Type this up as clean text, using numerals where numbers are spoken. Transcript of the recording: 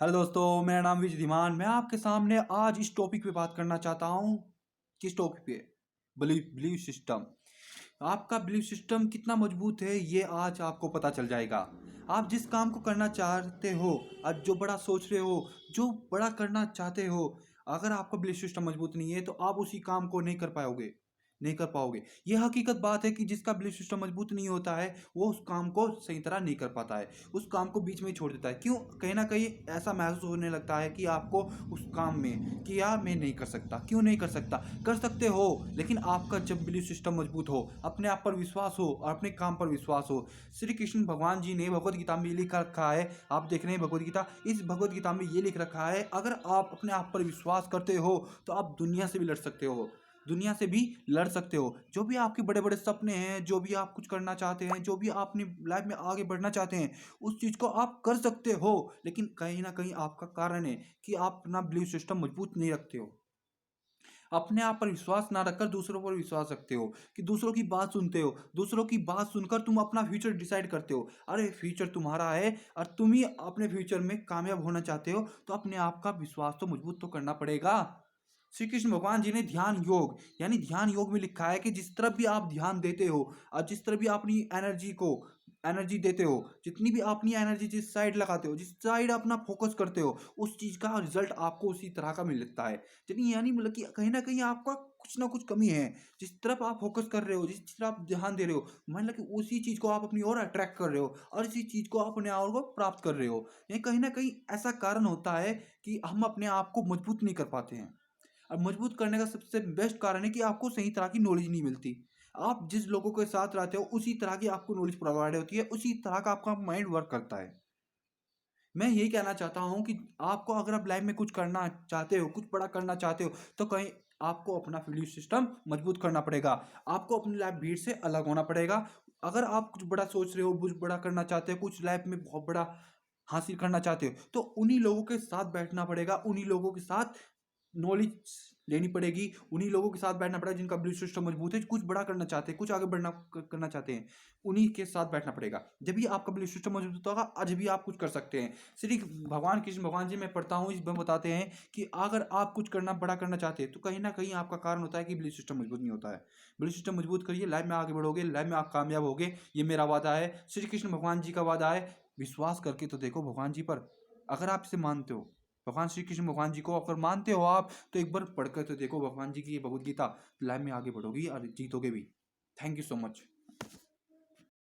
Hello दोस्तों, मेरा नाम विजय धीमान। मैं आपके सामने आज इस टॉपिक पे बात करना चाहता हूँ। किस टॉपिक पे? Belief system. आपका बिलीफ सिस्टम कितना मजबूत है ये आज आपको पता चल जाएगा। आप जिस काम को करना चाहते हो, आज जो बड़ा सोच रहे हो, जो बड़ा करना चाहते हो, अगर आपका बिलीफ सिस्टम मजबूत नहीं है तो आप उसी काम को नहीं कर पाओगे। यह हकीकत बात है कि जिसका बिलीफ सिस्टम मजबूत नहीं होता है वो उस काम को सही तरह नहीं कर पाता है, उस काम को बीच में ही छोड़ देता है। क्यों? कहीं ना कहीं ऐसा महसूस होने लगता है कि आपको उस काम में कि यार मैं नहीं कर सकता। क्यों नहीं कर सकता? कर सकते हो, लेकिन आपका जब बिलीफ सिस्टम मजबूत हो, अपने आप पर विश्वास हो और अपने काम पर विश्वास हो। श्री कृष्ण भगवान जी ने भगवत गीता में ये लिख रखा है, आप देख रहे हैं भगवत गीता, इस भगवत गीता में ये लिख रखा है, अगर आप अपने आप पर विश्वास करते हो तो आप दुनिया से भी लड़ सकते हो। दुनिया से भी लड़ सकते हो। जो भी आपके बड़े बड़े सपने हैं, जो भी आप कुछ करना चाहते हैं, जो भी आप अपनी लाइफ में आगे बढ़ना चाहते हैं, उस चीज़ को आप कर सकते हो। लेकिन कहीं ना कहीं आपका कारण है कि आप अपना बिलीफ सिस्टम मजबूत नहीं रखते हो। अपने आप पर विश्वास ना रखकर दूसरों पर विश्वास रखते हो, कि दूसरों की बात सुनते हो। दूसरों की बात सुनकर तुम अपना फ्यूचर डिसाइड करते हो। अरे फ्यूचर तुम्हारा है और तुम ही अपने फ्यूचर में कामयाब होना चाहते हो, तो अपने आप का विश्वास तो मजबूत तो करना पड़ेगा। श्री कृष्ण भगवान जी ने ध्यान योग यानी ध्यान योग में लिखा है कि जिस तरफ भी आप ध्यान देते हो और जिस तरफ भी अपनी एनर्जी देते हो, जितनी भी अपनी एनर्जी जिस साइड लगाते हो, जिस साइड अपना फोकस करते हो, उस चीज का रिजल्ट आपको उसी तरह का मिलता है। यानी मतलब कि कहीं ना कहीं आपका कुछ ना कुछ कमी है। जिस तरफ आप फोकस कर रहे हो, जिस तरफ आप ध्यान दे रहे हो, मान लो कि उसी चीज को आप अपनी ओर अट्रैक्ट कर रहे हो और इसी चीज को आप अपने आप को प्राप्त कर रहे हो। ये कहीं ना कहीं ऐसा कारण होता है कि हम अपने आप को मजबूत नहीं कर पाते हैं। और मजबूत करने का सबसे बेस्ट कारण है कि आपको सही तरह की नॉलेज नहीं मिलती। आप जिस लोगों के साथ रहते हो उसी तरह की आपको नॉलेज प्रोवाइड होती है, उसी तरह का आपका माइंड वर्क करता है। मैं यही कहना चाहता हूँ कि आपको अगर आप लाइफ में कुछ करना चाहते हो, कुछ बड़ा करना चाहते हो, तो कहीं आपको अपना बिलीफ सिस्टम मजबूत करना पड़ेगा। आपको अपनी लाइफ भीड़ से अलग होना पड़ेगा। अगर आप कुछ बड़ा सोच रहे हो, कुछ बड़ा करना चाहते हो, कुछ लाइफ में बहुत बड़ा हासिल करना चाहते हो, तो उन्हीं लोगों के साथ बैठना पड़ेगा, उन्हीं लोगों के साथ नॉलेज लेनी पड़ेगी, उन्हीं लोगों के साथ बैठना पड़ेगा जिनका बिलीफ सिस्टम मजबूत है, कुछ बड़ा करना चाहते हैं, कुछ आगे बढ़ना करना चाहते हैं। उन्हीं के साथ बैठना पड़ेगा। जब भी आपका बिलीफ सिस्टम मजबूत होगा, आज भी आप कुछ कर सकते हैं। श्री भगवान कृष्ण भगवान जी मैं पढ़ता हूँ, इसमें बताते हैं कि अगर आप कुछ करना बड़ा करना चाहते हैं तो कहीं ना कहीं आपका कारण होता है कि बिलीफ सिस्टम मजबूत नहीं होता है। बिलीफ सिस्टम मजबूत करिए, लाइफ में आगे बढ़ोगे, लाइफ में आप कामयाब होगे। ये मेरा वादा है, श्री कृष्ण भगवान जी का वादा है। विश्वास करके तो देखो भगवान जी पर। अगर आप इसे मानते हो, भगवान श्री कृष्ण भगवान जी को अगर मानते हो आप, तो एक बार पढ़कर तो देखो भगवान जी की ये भगवत गीता। लाइफ में आगे बढ़ोगी और जीतोगे भी। Thank you so much.